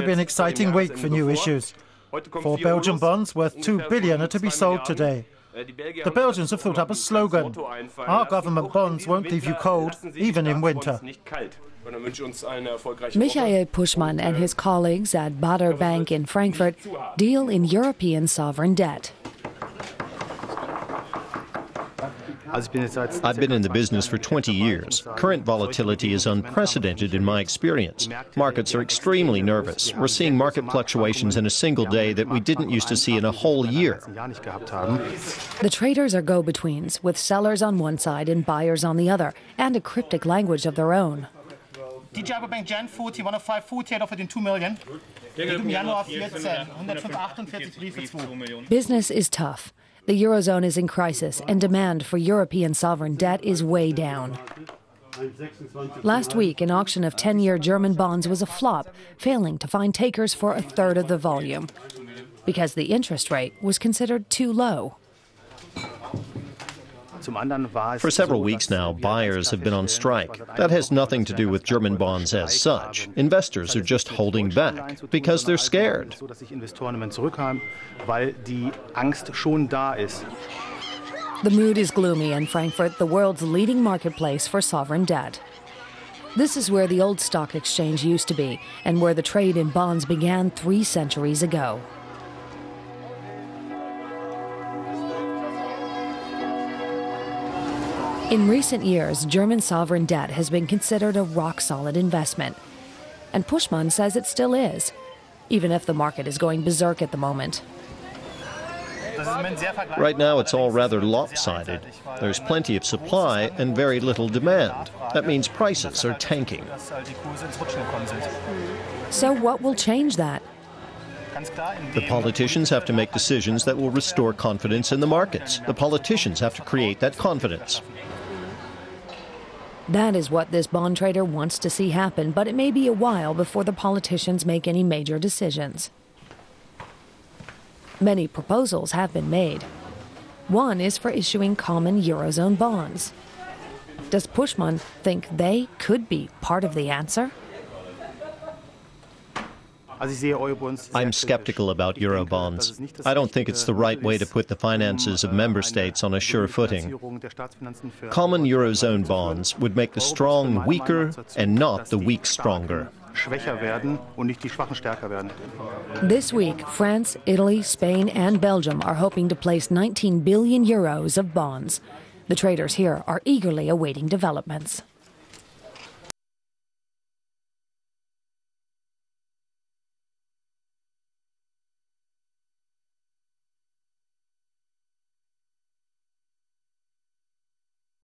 to be an exciting week for new issues. 4 Belgian bonds worth 2 billion are to be sold today. The Belgians have thought up a slogan: our government bonds won't leave you cold, even in winter. Michael Puschmann and his colleagues at Baader Bank in Frankfurt deal in European sovereign debt. I've been in the business for 20 years. Current volatility is unprecedented in my experience. Markets are extremely nervous. We're seeing market fluctuations in a single day that we didn't used to see in a whole year. The traders are go-betweens, with sellers on one side and buyers on the other, and a cryptic language of their own. Baader Bank Jan 40, 105 offered in 2 million. Januar 14, 148 Briefe 2. Business is tough. The Eurozone is in crisis, and demand for European sovereign debt is way down. Last week, an auction of 10-year German bonds was a flop, failing to find takers for a third of the volume, because the interest rate was considered too low. For several weeks now, buyers have been on strike. That has nothing to do with German bonds as such. Investors are just holding back because they're scared. The mood is gloomy in Frankfurt, the world's leading marketplace for sovereign debt. This is where the old stock exchange used to be, and where the trade in bonds began 3 centuries ago. In recent years, German sovereign debt has been considered a rock-solid investment. And Puschmann says it still is, even if the market is going berserk at the moment. Right now, it's all rather lopsided. There's plenty of supply and very little demand. That means prices are tanking. So what will change that? The politicians have to make decisions that will restore confidence in the markets. The politicians have to create that confidence. That is what this bond trader wants to see happen, but it may be a while before the politicians make any major decisions. Many proposals have been made. One is for issuing common Eurozone bonds. Does Puschmann think they could be part of the answer? I'm skeptical about Eurobonds. I don't think it's the right way to put the finances of member states on a sure footing. Common Eurozone bonds would make the strong weaker and not the weak stronger. This week, France, Italy, Spain and Belgium are hoping to place 19 billion euros of bonds. The traders here are eagerly awaiting developments.